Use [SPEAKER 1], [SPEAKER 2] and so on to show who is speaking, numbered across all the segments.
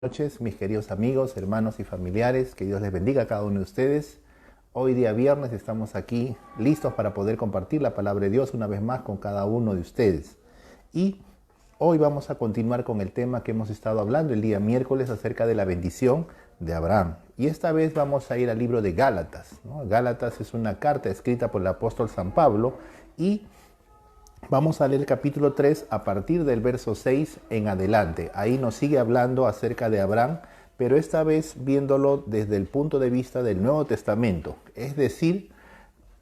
[SPEAKER 1] Noches, mis queridos amigos, hermanos y familiares, que Dios les bendiga a cada uno de ustedes. Hoy día viernes estamos aquí listos para poder compartir la palabra de Dios una vez más con cada uno de ustedes. Y hoy vamos a continuar con el tema que hemos estado hablando el día miércoles acerca de la bendición de Abraham. Y esta vez vamos a ir al libro de Gálatas, ¿no? Gálatas es una carta escrita por el apóstol San Pablo y vamos a leer el capítulo 3 a partir del verso 6 en adelante. Ahí nos sigue hablando acerca de Abraham, pero esta vez viéndolo desde el punto de vista del Nuevo Testamento. Es decir,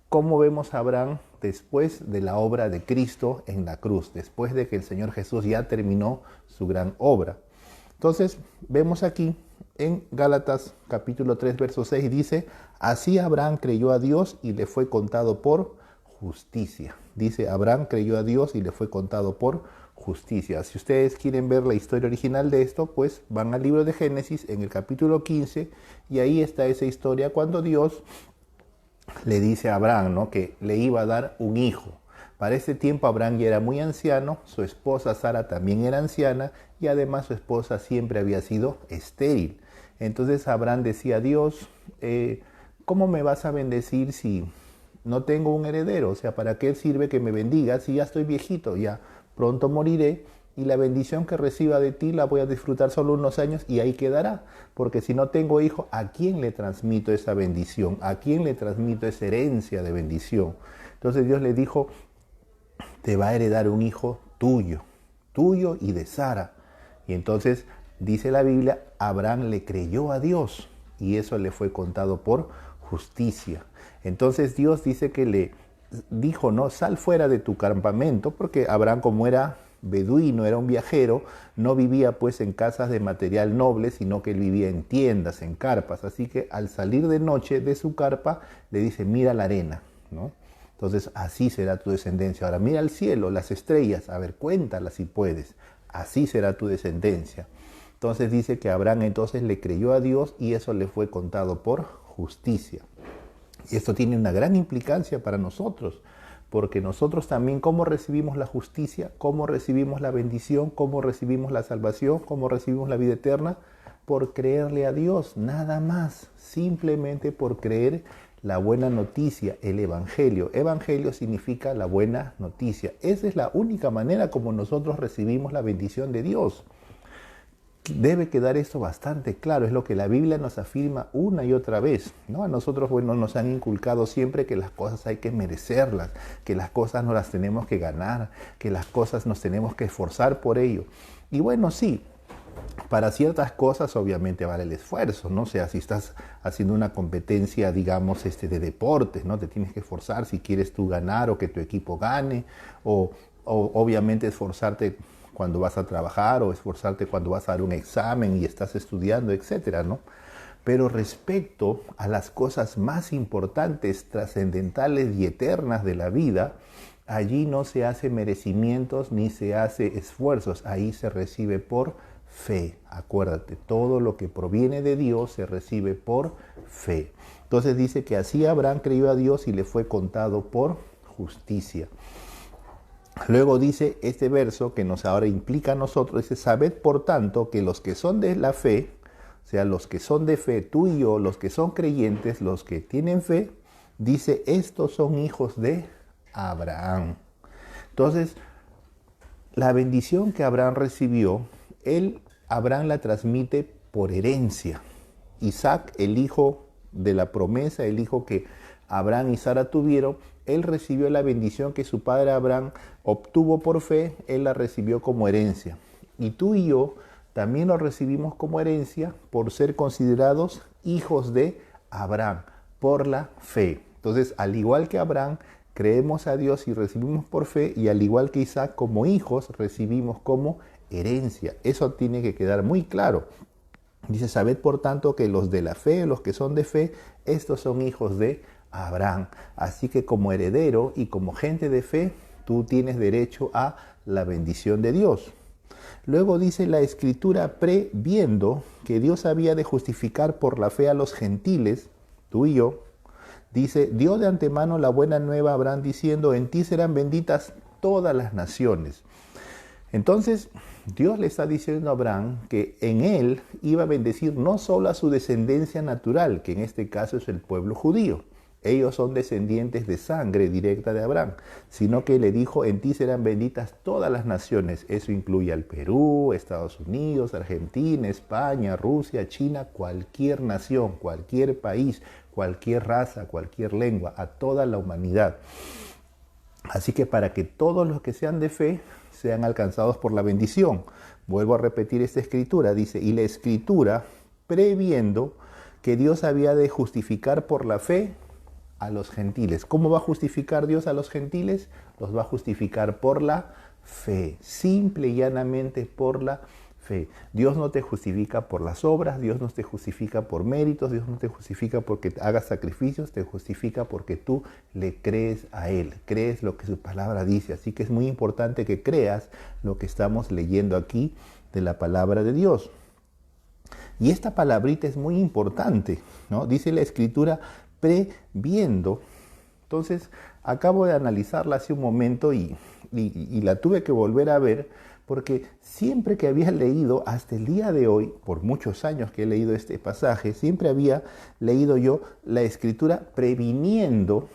[SPEAKER 1] cómo vemos a Abraham después de la obra de Cristo en la cruz, después de que el Señor Jesús ya terminó su gran obra. Entonces, vemos aquí en Gálatas capítulo 3, verso 6, dice: así Abraham creyó a Dios y le fue contado por justicia. Dice, Abraham creyó a Dios y le fue contado por justicia. Si ustedes quieren ver la historia original de esto, pues van al libro de Génesis en el capítulo 15 y ahí está esa historia cuando Dios le dice a Abraham, ¿no?, que le iba a dar un hijo. Para ese tiempo Abraham ya era muy anciano, su esposa Sara también era anciana y además su esposa siempre había sido estéril. Entonces Abraham decía a Dios, ¿cómo me vas a bendecir si no tengo un heredero? O sea, ¿para qué sirve que me bendigas si ya estoy viejito? Ya pronto moriré y la bendición que reciba de ti la voy a disfrutar solo unos años y ahí quedará. Porque si no tengo hijo, ¿a quién le transmito esa bendición? ¿A quién le transmito esa herencia de bendición? Entonces Dios le dijo, te va a heredar un hijo tuyo, tuyo y de Sara. Y entonces dice la Biblia, Abraham le creyó a Dios y eso le fue contado por justicia. Entonces Dios dice que le dijo, no, sal fuera de tu campamento, porque Abraham, como era beduino, era un viajero, no vivía pues en casas de material noble, sino que él vivía en tiendas, en carpas. Así que al salir de noche de su carpa, le dice, mira la arena, ¿no? Entonces así será tu descendencia. Ahora mira al cielo, las estrellas, a ver, cuéntalas si puedes. Así será tu descendencia. Entonces dice que Abraham entonces le creyó a Dios y eso le fue contado por justicia. Y esto tiene una gran implicancia para nosotros, porque nosotros también, ¿cómo recibimos la justicia? ¿Cómo recibimos la bendición? ¿Cómo recibimos la salvación? ¿Cómo recibimos la vida eterna? Por creerle a Dios, nada más, simplemente por creer la buena noticia, el Evangelio. Evangelio significa la buena noticia. Esa es la única manera como nosotros recibimos la bendición de Dios. Debe quedar esto bastante claro, es lo que la Biblia nos afirma una y otra vez, ¿no? A nosotros, bueno, nos han inculcado siempre que las cosas hay que merecerlas, que las cosas no las tenemos que ganar, que las cosas nos tenemos que esforzar por ello. Y bueno, sí, para ciertas cosas obviamente vale el esfuerzo, ¿no? O sea, si estás haciendo una competencia, digamos, de deportes, ¿no? Te tienes que esforzar si quieres tú ganar o que tu equipo gane, o obviamente esforzarte cuando vas a trabajar o esforzarte cuando vas a dar un examen y estás estudiando, etcétera, ¿no? Pero respecto a las cosas más importantes, trascendentales y eternas de la vida, allí no se hace merecimientos ni se hace esfuerzos, ahí se recibe por fe. Acuérdate, todo lo que proviene de Dios se recibe por fe. Entonces dice que así Abraham creyó a Dios y le fue contado por justicia. Luego dice este verso que nos ahora implica a nosotros, dice, sabed por tanto que los que son de la fe, o sea, los que son de fe, tú y yo, los que son creyentes, los que tienen fe, dice, estos son hijos de Abraham. Entonces, la bendición que Abraham recibió, Abraham la transmite por herencia. Isaac, el hijo de la promesa, el hijo que Abraham y Sara tuvieron, él recibió la bendición que su padre Abraham obtuvo por fe, él la recibió como herencia. Y tú y yo también lo recibimos como herencia por ser considerados hijos de Abraham, por la fe. Entonces, al igual que Abraham, creemos a Dios y recibimos por fe, y al igual que Isaac, como hijos, recibimos como herencia. Eso tiene que quedar muy claro. Dice, sabed por tanto que los de la fe, los que son de fe, estos son hijos de Abraham. Así que como heredero y como gente de fe, tú tienes derecho a la bendición de Dios. Luego dice la Escritura, previendo que Dios había de justificar por la fe a los gentiles, tú y yo, dice, dio de antemano la buena nueva a Abraham diciendo, en ti serán benditas todas las naciones. Entonces, Dios le está diciendo a Abraham que en él iba a bendecir no solo a su descendencia natural, que en este caso es el pueblo judío. Ellos son descendientes de sangre directa de Abraham, sino que le dijo, en ti serán benditas todas las naciones. Eso incluye al Perú, Estados Unidos, Argentina, España, Rusia, China, cualquier nación, cualquier país, cualquier raza, cualquier lengua, a toda la humanidad. Así que para que todos los que sean de fe sean alcanzados por la bendición. Vuelvo a repetir esta escritura, dice, y la escritura previendo que Dios había de justificar por la fe a los gentiles. ¿Cómo va a justificar Dios a los gentiles? Los va a justificar por la fe, simple y llanamente por la fe. Dios no te justifica por las obras, Dios no te justifica por méritos, Dios no te justifica porque hagas sacrificios, te justifica porque tú le crees a Él, crees lo que su palabra dice. Así que es muy importante que creas lo que estamos leyendo aquí de la palabra de Dios. Y esta palabrita es muy importante, ¿no? Dice la escritura, previendo. Entonces, acabo de analizarla hace un momento y la tuve que volver a ver, porque siempre que había leído, hasta el día de hoy, por muchos años que he leído este pasaje, siempre había leído yo la escritura previniendo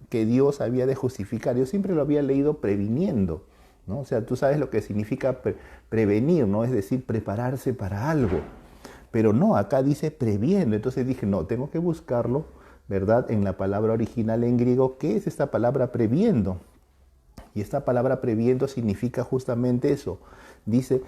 [SPEAKER 1] que Dios había de justificar. Yo siempre lo había leído previniendo, ¿no? O sea, tú sabes lo que significa prevenir, ¿no? Es decir, prepararse para algo. Pero no, acá dice previendo. Entonces dije, no, tengo que buscarlo, ¿verdad? En la palabra original en griego, ¿qué es esta palabra previendo? Y esta palabra previendo significa justamente eso. Dice,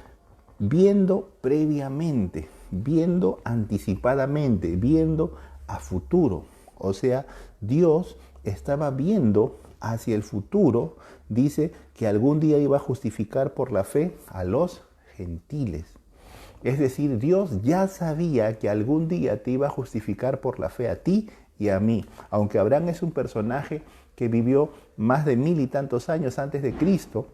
[SPEAKER 1] viendo previamente, viendo anticipadamente, viendo a futuro. O sea, Dios estaba viendo hacia el futuro. Dice que algún día iba a justificar por la fe a los gentiles. Es decir, Dios ya sabía que algún día te iba a justificar por la fe a ti y a mí. Aunque Abraham es un personaje que vivió más de 1000 y tantos años antes de Cristo,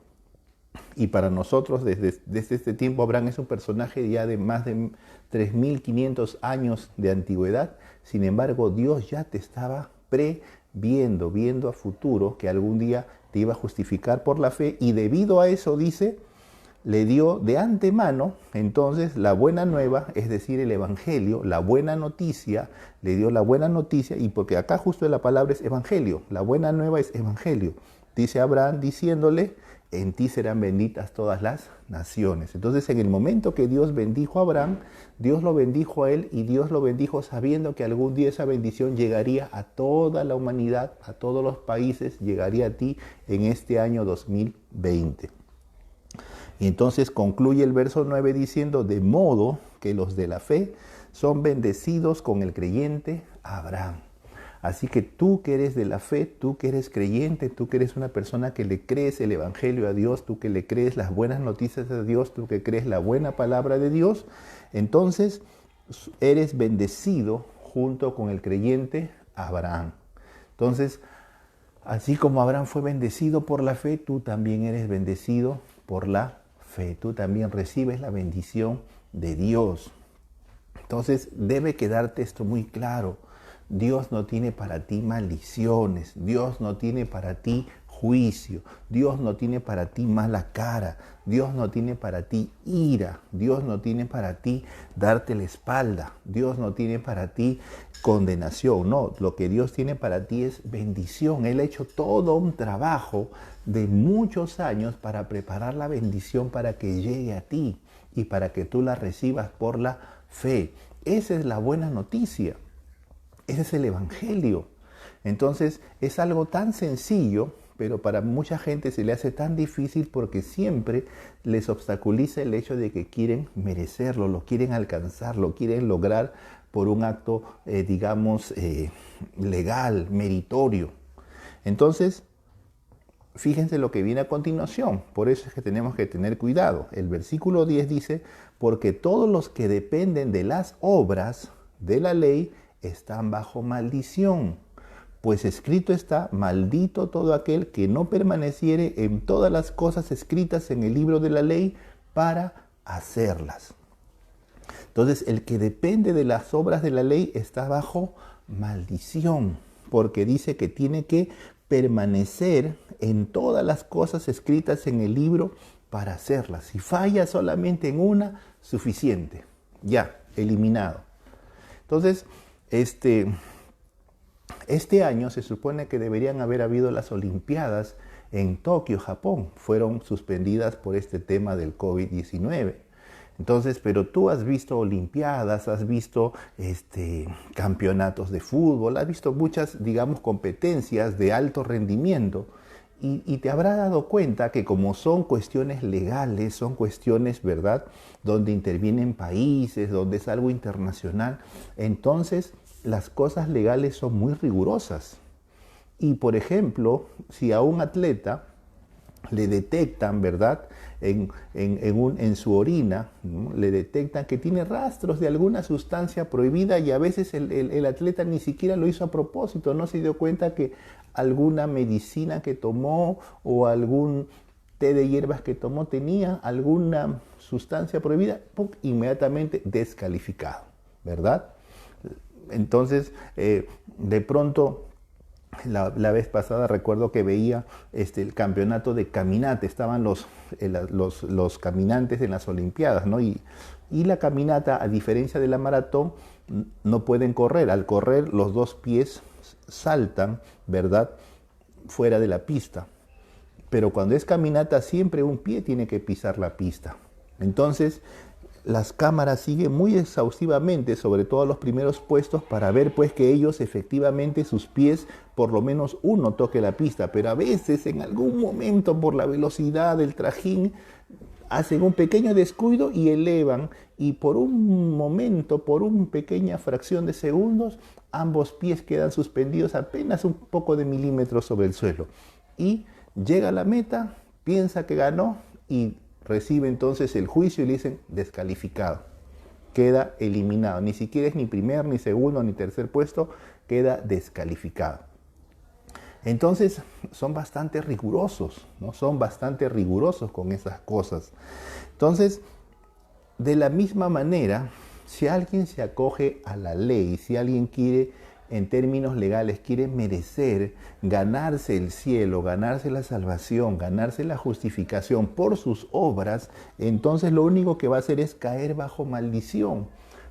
[SPEAKER 1] y para nosotros desde este tiempo Abraham es un personaje ya de más de 3500 años de antigüedad. Sin embargo, Dios ya te estaba previendo, viendo a futuro que algún día te iba a justificar por la fe, y debido a eso, dice, le dio de antemano entonces la buena nueva, es decir, el evangelio, la buena noticia, le dio la buena noticia, y porque acá justo la palabra es evangelio, la buena nueva es evangelio. Dice Abraham diciéndole, en ti serán benditas todas las naciones. Entonces, en el momento que Dios bendijo a Abraham, Dios lo bendijo a él, y Dios lo bendijo sabiendo que algún día esa bendición llegaría a toda la humanidad, a todos los países, llegaría a ti en este año 2020. Y entonces concluye el verso 9 diciendo, de modo que los de la fe son bendecidos con el creyente Abraham. Así que tú que eres de la fe, tú que eres creyente, tú que eres una persona que le crees el evangelio a Dios, tú que le crees las buenas noticias de Dios, tú que crees la buena palabra de Dios, entonces eres bendecido junto con el creyente Abraham. Entonces, así como Abraham fue bendecido por la fe, tú también eres bendecido por la fe. Tú también recibes la bendición de Dios. Entonces debe quedarte esto muy claro. Dios no tiene para ti maldiciones. Dios no tiene para ti juicio. Dios no tiene para ti mala cara. Dios no tiene para ti ira. Dios no tiene para ti darte la espalda. Dios no tiene para ti condenación. No, lo que Dios tiene para ti es bendición. Él ha hecho todo un trabajo de muchos años para preparar la bendición para que llegue a ti y para que tú la recibas por la fe. Esa es la buena noticia. Ese es el evangelio. Entonces es algo tan sencillo, pero para mucha gente se le hace tan difícil porque siempre les obstaculiza el hecho de que quieren merecerlo, lo quieren alcanzar, lo quieren lograr por un acto, legal, meritorio. Entonces, fíjense lo que viene a continuación. Por eso es que tenemos que tener cuidado. El versículo 10 dice, porque todos los que dependen de las obras de la ley están bajo maldición. Pues escrito está, maldito todo aquel que no permaneciere en todas las cosas escritas en el libro de la ley para hacerlas. Entonces, el que depende de las obras de la ley está bajo maldición, porque dice que tiene que permanecer en todas las cosas escritas en el libro para hacerlas. Si falla solamente en una, suficiente. Ya, eliminado. Entonces, este año se supone que deberían haber habido las Olimpiadas en Tokio, Japón. Fueron suspendidas por este tema del COVID-19. Entonces, pero tú has visto Olimpiadas, has visto campeonatos de fútbol, has visto muchas, digamos, competencias de alto rendimiento y te habrás dado cuenta que como son cuestiones legales, son cuestiones, ¿verdad?, donde intervienen países, donde es algo internacional, entonces las cosas legales son muy rigurosas. Y, por ejemplo, si a un atleta le detectan, ¿verdad?, en su orina, ¿no?, le detectan que tiene rastros de alguna sustancia prohibida y a veces el atleta ni siquiera lo hizo a propósito, no se dio cuenta que alguna medicina que tomó o algún té de hierbas que tomó tenía alguna sustancia prohibida, ¡pum!, inmediatamente descalificado, ¿verdad? Entonces, de pronto, la vez pasada recuerdo que veía el campeonato de caminata, estaban los caminantes en las Olimpiadas, ¿no? Y la caminata, a diferencia de la maratón, no pueden correr. Al correr, los dos pies saltan, ¿verdad?, fuera de la pista. Pero cuando es caminata, siempre un pie tiene que pisar la pista. Entonces, las cámaras siguen muy exhaustivamente, sobre todo los primeros puestos, para ver pues que ellos efectivamente sus pies, por lo menos uno toque la pista, pero a veces en algún momento por la velocidad del trajín hacen un pequeño descuido y elevan y por un momento, por una pequeña fracción de segundos, ambos pies quedan suspendidos apenas un poco de milímetros sobre el suelo y llega a la meta, piensa que ganó y recibe entonces el juicio y le dicen descalificado, queda eliminado, ni siquiera es ni primer, ni segundo, ni tercer puesto, queda descalificado. Entonces son bastante rigurosos, ¿no? Son bastante rigurosos con esas cosas. Entonces, de la misma manera, si alguien se acoge a la ley, si alguien quiere, en términos legales, quiere merecer, ganarse el cielo, ganarse la salvación, ganarse la justificación por sus obras, entonces lo único que va a hacer es caer bajo maldición,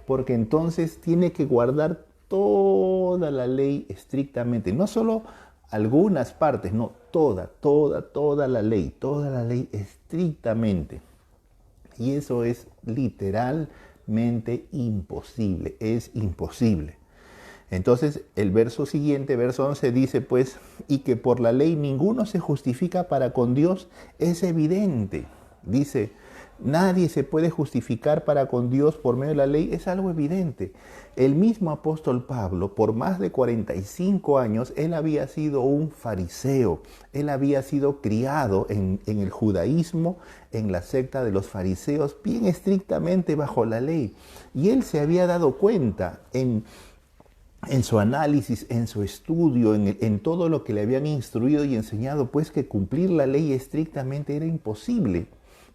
[SPEAKER 1] porque entonces tiene que guardar toda la ley estrictamente, no solo algunas partes, no, toda la ley estrictamente. Y eso es literalmente imposible, es imposible. Entonces el verso siguiente, verso 11, dice pues, y que por la ley ninguno se justifica para con Dios, es evidente. Dice, nadie se puede justificar para con Dios por medio de la ley, es algo evidente. El mismo apóstol Pablo, por más de 45 años, él había sido un fariseo, él había sido criado en el judaísmo, en la secta de los fariseos, bien estrictamente bajo la ley. Y él se había dado cuenta en su análisis, en su estudio, en todo lo que le habían instruido y enseñado, pues que cumplir la ley estrictamente era imposible.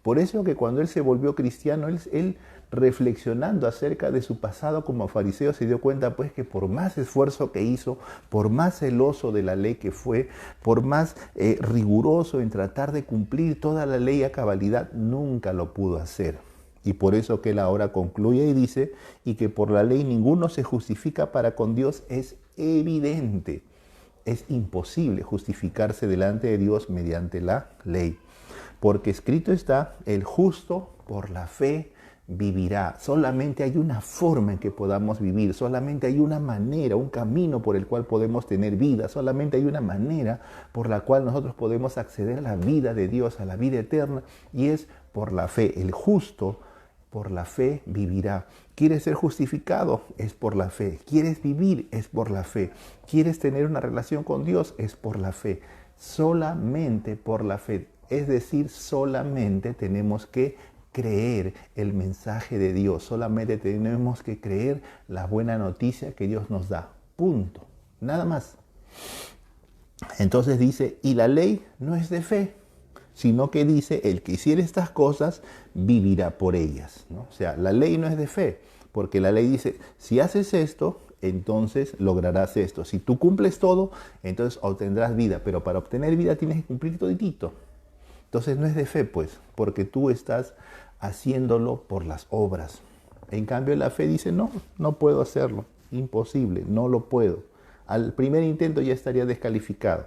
[SPEAKER 1] Por eso que cuando él se volvió cristiano, él reflexionando acerca de su pasado como fariseo, se dio cuenta pues que por más esfuerzo que hizo, por más celoso de la ley que fue, por más riguroso en tratar de cumplir toda la ley a cabalidad, nunca lo pudo hacer. Y por eso que él ahora concluye y dice, y que por la ley ninguno se justifica para con Dios, es evidente. Es imposible justificarse delante de Dios mediante la ley. Porque escrito está, el justo por la fe vivirá. Solamente hay una forma en que podamos vivir, solamente hay una manera, un camino por el cual podemos tener vida, solamente hay una manera por la cual nosotros podemos acceder a la vida de Dios, a la vida eterna, y es por la fe. El justo por la fe vivirá. ¿Quieres ser justificado? Es por la fe. ¿Quieres vivir? Es por la fe. ¿Quieres tener una relación con Dios? Es por la fe. Solamente por la fe. Es decir, solamente tenemos que creer el mensaje de Dios. Solamente tenemos que creer la buena noticia que Dios nos da. Punto. Nada más. Entonces dice, y la ley no es de fe, sino que dice, el que hiciere estas cosas, vivirá por ellas, ¿no? O sea, la ley no es de fe, porque la ley dice, si haces esto, entonces lograrás esto. Si tú cumples todo, entonces obtendrás vida, pero para obtener vida tienes que cumplir toditito. Entonces no es de fe, pues, porque tú estás haciéndolo por las obras. En cambio, la fe dice, no, no puedo hacerlo, imposible, no lo puedo. Al primer intento ya estaría descalificado.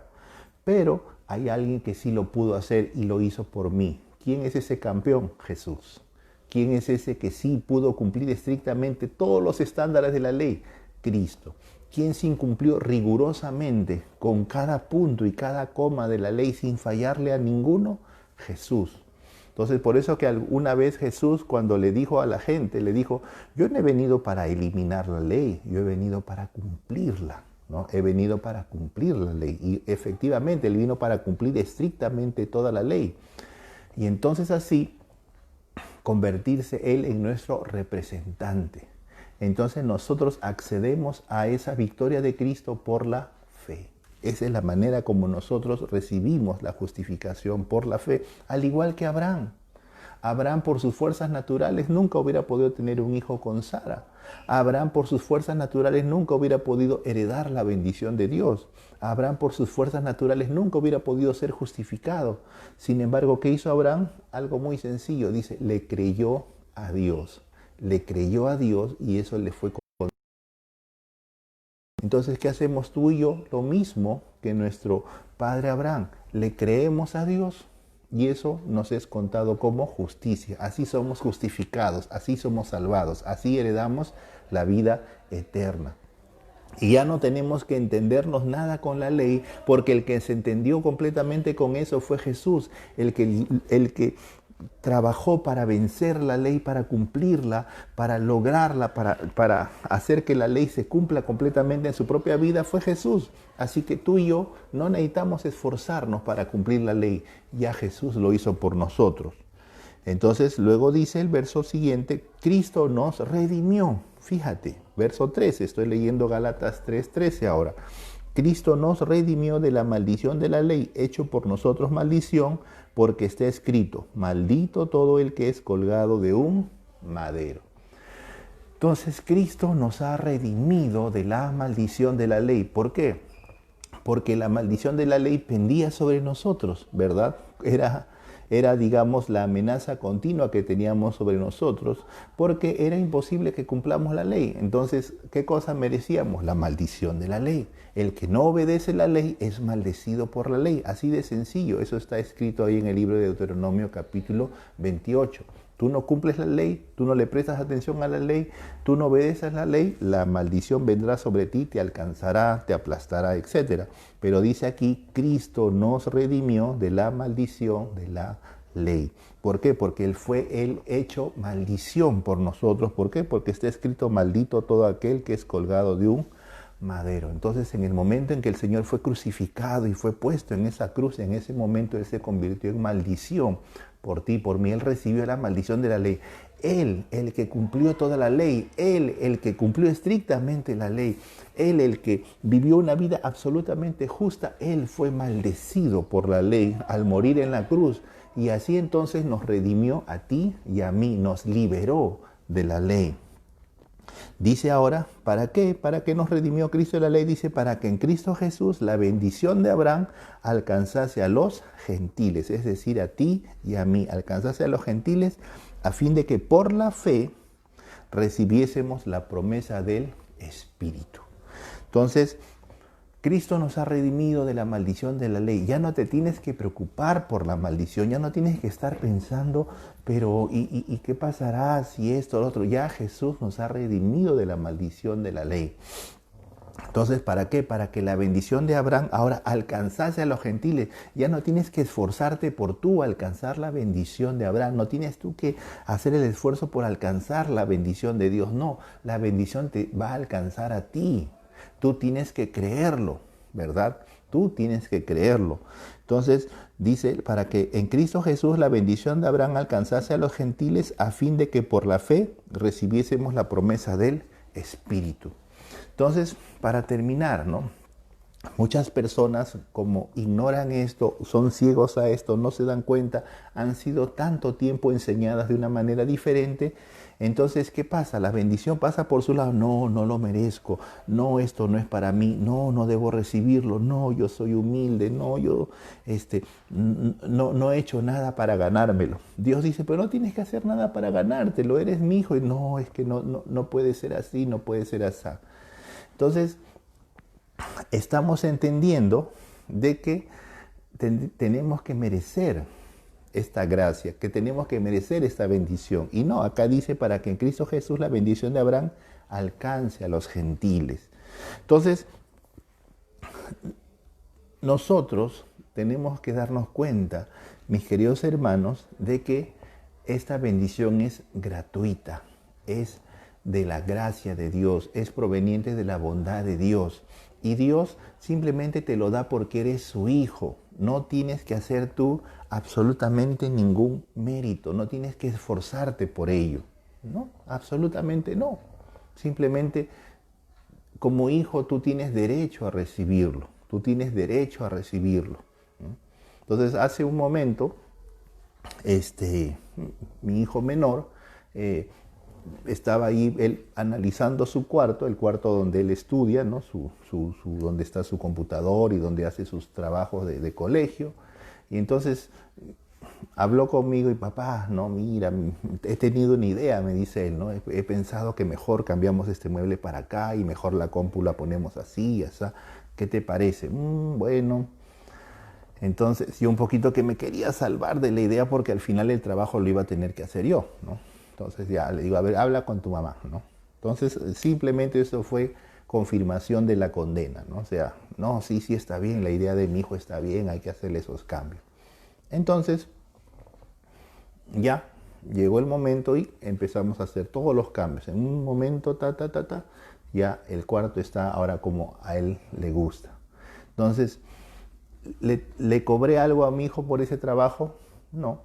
[SPEAKER 1] Pero hay alguien que sí lo pudo hacer y lo hizo por mí. ¿Quién es ese campeón? Jesús. ¿Quién es ese que sí pudo cumplir estrictamente todos los estándares de la ley? Cristo. ¿Quién se incumplió rigurosamente con cada punto y cada coma de la ley sin fallarle a ninguno? Jesús. Entonces, por eso que alguna vez Jesús, cuando le dijo a la gente, le dijo, yo no he venido para eliminar la ley, yo he venido para cumplirla, ¿no? He venido para cumplir la ley. Y efectivamente, Él vino para cumplir estrictamente toda la ley. Y entonces así, convertirse Él en nuestro representante. Entonces nosotros accedemos a esa victoria de Cristo por la fe. Esa es la manera como nosotros recibimos la justificación por la fe, al igual que Abraham. Abraham por sus fuerzas naturales nunca hubiera podido tener un hijo con Sara. Abraham por sus fuerzas naturales nunca hubiera podido heredar la bendición de Dios. Abraham por sus fuerzas naturales nunca hubiera podido ser justificado. Sin embargo, ¿qué hizo Abraham? Algo muy sencillo, dice, le creyó a Dios. Le creyó a Dios y eso le fue. Entonces, ¿qué hacemos tú y yo? Lo mismo que nuestro padre Abraham. Le creemos a Dios y eso nos es contado como justicia. Así somos justificados, así somos salvados, así heredamos la vida eterna. Y ya no tenemos que entendernos nada con la ley, porque el que se entendió completamente con eso fue Jesús, el que trabajó para vencer la ley, para cumplirla, para lograrla, para hacer que la ley se cumpla completamente en su propia vida, fue Jesús. Así que tú y yo no necesitamos esforzarnos para cumplir la ley, ya Jesús lo hizo por nosotros. Entonces luego dice el verso siguiente, Cristo nos redimió. Fíjate, verso 13, estoy leyendo Gálatas 3:13 ahora. Cristo nos redimió de la maldición de la ley, hecho por nosotros maldición, porque está escrito, maldito todo el que es colgado de un madero. Entonces Cristo nos ha redimido de la maldición de la ley. ¿Por qué? Porque la maldición de la ley pendía sobre nosotros, ¿verdad? Era, digamos, la amenaza continua que teníamos sobre nosotros, porque era imposible que cumplamos la ley. Entonces, ¿qué cosa merecíamos? La maldición de la ley. El que no obedece la ley es maldecido por la ley. Así de sencillo. Eso está escrito ahí en el libro de Deuteronomio capítulo 28. Tú no cumples la ley, tú no le prestas atención a la ley, tú no obedeces la ley, la maldición vendrá sobre ti, te alcanzará, te aplastará, etc. Pero dice aquí, Cristo nos redimió de la maldición de la ley. ¿Por qué? Porque Él fue el hecho maldición por nosotros. ¿Por qué? Porque está escrito, maldito todo aquel que es colgado de un madero. Entonces, en el momento en que el Señor fue crucificado y fue puesto en esa cruz, en ese momento Él se convirtió en maldición por ti, por mí. Él recibió la maldición de la ley. Él, el que cumplió toda la ley. Él, el que cumplió estrictamente la ley. Él, el que vivió una vida absolutamente justa. Él fue maldecido por la ley al morir en la cruz. Y así entonces nos redimió a ti y a mí. Nos liberó de la ley. Dice ahora, ¿para qué? ¿Para qué nos redimió Cristo de la ley? Dice, para que en Cristo Jesús la bendición de Abraham alcanzase a los gentiles, es decir, a ti y a mí, alcanzase a los gentiles, a fin de que por la fe recibiésemos la promesa del Espíritu. Entonces, Cristo nos ha redimido de la maldición de la ley. Ya no te tienes que preocupar por la maldición, ya no tienes que estar pensando, pero ¿y qué pasará si esto o lo otro? Ya Jesús nos ha redimido de la maldición de la ley. Entonces, ¿para qué? Para que la bendición de Abraham ahora alcanzase a los gentiles. Ya no tienes que esforzarte por tú alcanzar la bendición de Abraham. No tienes tú que hacer el esfuerzo por alcanzar la bendición de Dios. No, la bendición te va a alcanzar a ti. Tú tienes que creerlo, ¿verdad? Tú tienes que creerlo. Entonces, dice, para que en Cristo Jesús la bendición de Abraham alcanzase a los gentiles a fin de que por la fe recibiésemos la promesa del Espíritu. Entonces, para terminar, ¿no? Muchas personas, como ignoran esto, son ciegos a esto, no se dan cuenta, han sido tanto tiempo enseñadas de una manera diferente. Entonces, ¿qué pasa? La bendición pasa por su lado. No, no lo merezco. No, esto no es para mí. No, no debo recibirlo. No, yo soy humilde. No, yo no he hecho nada para ganármelo. Dios dice, pero no tienes que hacer nada para ganártelo. Eres mi hijo. Y no, es que no puede ser así, no puede ser así. Entonces, estamos entendiendo de que tenemos que merecer esta gracia, que tenemos que merecer esta bendición. Y no, acá dice para que en Cristo Jesús la bendición de Abraham alcance a los gentiles. Entonces, nosotros tenemos que darnos cuenta, mis queridos hermanos, de que esta bendición es gratuita, es de la gracia de Dios, es proveniente de la bondad de Dios. Y Dios simplemente te lo da porque eres su hijo. No tienes que hacer tú absolutamente ningún mérito, no tienes que esforzarte por ello. No, absolutamente no. Simplemente como hijo tú tienes derecho a recibirlo, tú tienes derecho a recibirlo. Entonces hace un momento, mi hijo menor, estaba ahí él analizando su cuarto, el cuarto donde él estudia, ¿no? Donde está su computador y donde hace sus trabajos de colegio. Y entonces habló conmigo y papá, no, mira, he tenido una idea, me dice él, ¿no? He pensado que mejor cambiamos este mueble para acá y mejor la compu la ponemos así, así. ¿Qué te parece? Bueno. Entonces yo un poquito que me quería salvar de la idea porque al final el trabajo lo iba a tener que hacer yo, ¿no? Entonces ya le digo, a ver, habla con tu mamá, ¿no? Entonces simplemente eso fue confirmación de la condena, ¿no? O sea, no, sí está bien, la idea de mi hijo está bien, hay que hacerle esos cambios. Entonces, ya llegó el momento y empezamos a hacer todos los cambios. En un momento, ya el cuarto está ahora como a él le gusta. Entonces, ¿le cobré algo a mi hijo por ese trabajo? No,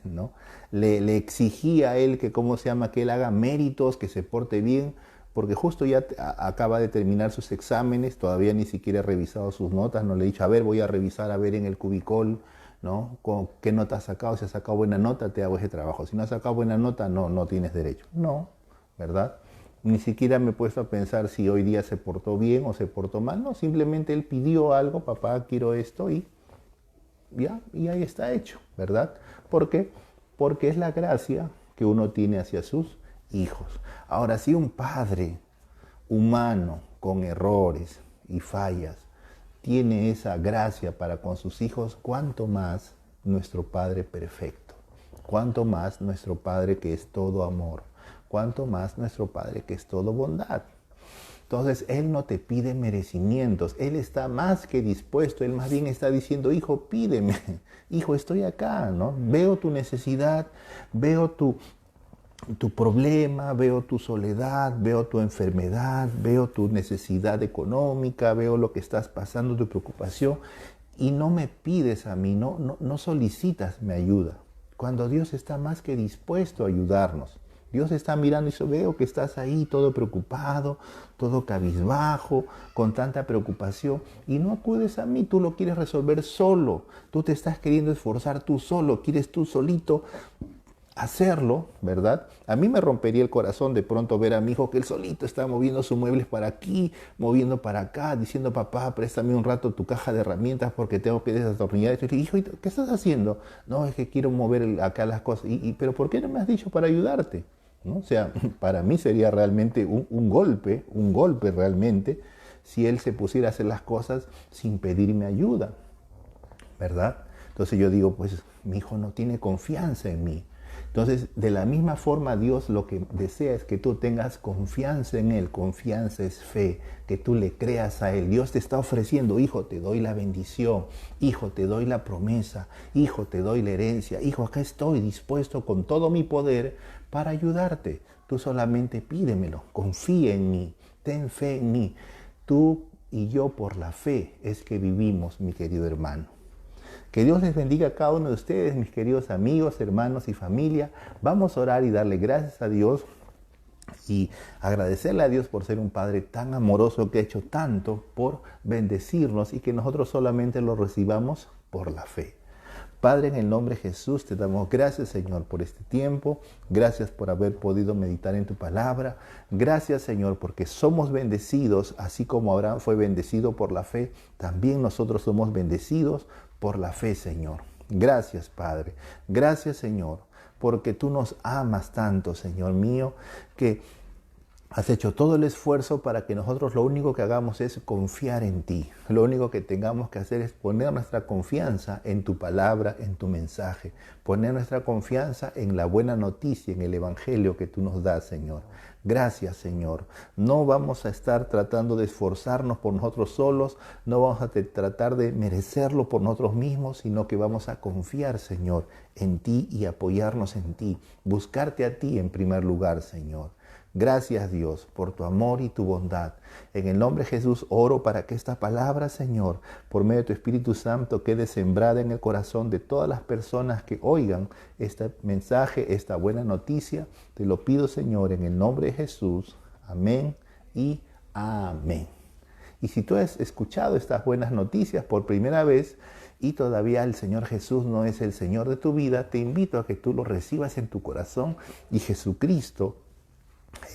[SPEAKER 1] no. Le exigí a él que, ¿cómo se llama? Que él haga méritos, que se porte bien, porque justo ya acaba de terminar sus exámenes, todavía ni siquiera he revisado sus notas, no le he dicho, a ver, voy a revisar, a ver en el cubicol, ¿no? ¿Con qué nota has sacado? Si has sacado buena nota, te hago ese trabajo. Si no has sacado buena nota, no tienes derecho. No, ¿verdad? Ni siquiera me he puesto a pensar si hoy día se portó bien o se portó mal. No, simplemente él pidió algo, papá, quiero esto y ya, y ahí está hecho, ¿verdad? ¿Por qué? Porque es la gracia que uno tiene hacia sus hijos. Ahora, si un padre humano con errores y fallas tiene esa gracia para con sus hijos, ¿cuánto más nuestro Padre perfecto? ¿Cuánto más nuestro Padre que es todo amor? ¿Cuánto más nuestro Padre que es todo bondad? Entonces, Él no te pide merecimientos, Él está más que dispuesto, Él más bien está diciendo, hijo, pídeme, hijo, estoy acá, ¿no? Veo tu necesidad, veo tu problema, veo tu soledad, veo tu enfermedad, veo tu necesidad económica, veo lo que estás pasando, tu preocupación, y no me pides a mí, no solicitas mi ayuda, cuando Dios está más que dispuesto a ayudarnos. Dios está mirando y dice, veo que estás ahí todo preocupado, todo cabizbajo, con tanta preocupación, y no acudes a mí, tú lo quieres resolver solo, tú te estás queriendo esforzar tú solo, quieres tú solito hacerlo, ¿verdad? A mí me rompería el corazón de pronto ver a mi hijo que él solito está moviendo sus muebles para aquí, moviendo para acá, diciendo, papá, préstame un rato tu caja de herramientas porque tengo que desatornillar esto. Y le digo, hijo, ¿qué estás haciendo? No, es que quiero mover acá las cosas. ¿Pero por qué no me has dicho para ayudarte? ¿No? O sea, para mí sería realmente un golpe realmente, si él se pusiera a hacer las cosas sin pedirme ayuda, ¿verdad? Entonces yo digo, pues mi hijo no tiene confianza en mí. Entonces, de la misma forma, Dios lo que desea es que tú tengas confianza en Él. Confianza es fe, que tú le creas a Él. Dios te está ofreciendo, hijo, te doy la bendición, hijo, te doy la promesa, hijo, te doy la herencia, hijo, acá estoy dispuesto con todo mi poder para ayudarte. Tú solamente pídemelo, confía en mí, ten fe en mí. Tú y yo por la fe es que vivimos, mi querido hermano. Que Dios les bendiga a cada uno de ustedes, mis queridos amigos, hermanos y familia. Vamos a orar y darle gracias a Dios Y agradecerle a Dios por ser un Padre tan amoroso que ha hecho tanto por bendecirnos y que nosotros solamente lo recibamos por la fe. Padre, en el nombre de Jesús te damos gracias, Señor, por este tiempo. Gracias por haber podido meditar en tu palabra. Gracias, Señor, porque somos bendecidos, así como Abraham fue bendecido por la fe, también nosotros somos bendecidos por la fe, Señor. Gracias, Padre. Gracias, Señor, porque tú nos amas tanto, Señor mío, que has hecho todo el esfuerzo para que nosotros lo único que hagamos es confiar en ti. Lo único que tengamos que hacer es poner nuestra confianza en tu palabra, en tu mensaje. Poner nuestra confianza en la buena noticia, en el evangelio que tú nos das, Señor. Gracias, Señor. No vamos a estar tratando de esforzarnos por nosotros solos. No vamos a tratar de merecerlo por nosotros mismos, sino que vamos a confiar, Señor, en ti y apoyarnos en ti. Buscarte a ti en primer lugar, Señor. Gracias, Dios, por tu amor y tu bondad. En el nombre de Jesús oro para que esta palabra, Señor, por medio de tu Espíritu Santo, quede sembrada en el corazón de todas las personas que oigan este mensaje, esta buena noticia. Te lo pido, Señor, en el nombre de Jesús. Amén y amén. Y si tú has escuchado estas buenas noticias por primera vez y todavía el Señor Jesús no es el Señor de tu vida, te invito a que tú lo recibas en tu corazón y Jesucristo,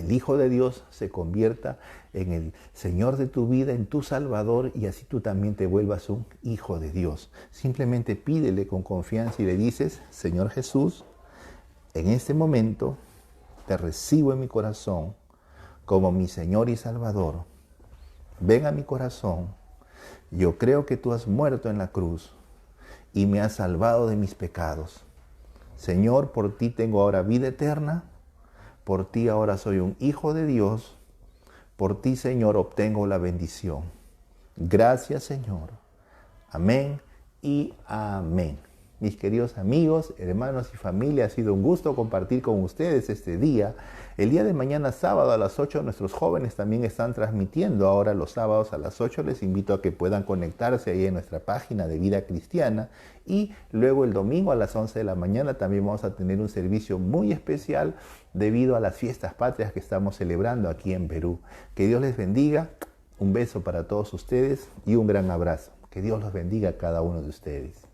[SPEAKER 1] el Hijo de Dios, se convierta en el Señor de tu vida, en tu Salvador, y así tú también te vuelvas un hijo de Dios. Simplemente pídele con confianza y le dices: Señor Jesús, en este momento te recibo en mi corazón como mi Señor y Salvador. Ven a mi corazón. Yo creo que tú has muerto en la cruz y me has salvado de mis pecados. Señor, por ti tengo ahora vida eterna. Por ti ahora soy un hijo de Dios. Por ti, Señor, obtengo la bendición. Gracias, Señor. Amén y amén. Mis queridos amigos, hermanos y familia, ha sido un gusto compartir con ustedes este día. El día de mañana, sábado a las 8, nuestros jóvenes también están transmitiendo ahora los sábados a las 8. Les invito a que puedan conectarse ahí en nuestra página de Vida Cristiana. Y luego el domingo a las 11 de la mañana también vamos a tener un servicio muy especial debido a las fiestas patrias que estamos celebrando aquí en Perú. Que Dios les bendiga. Un beso para todos ustedes y un gran abrazo. Que Dios los bendiga a cada uno de ustedes.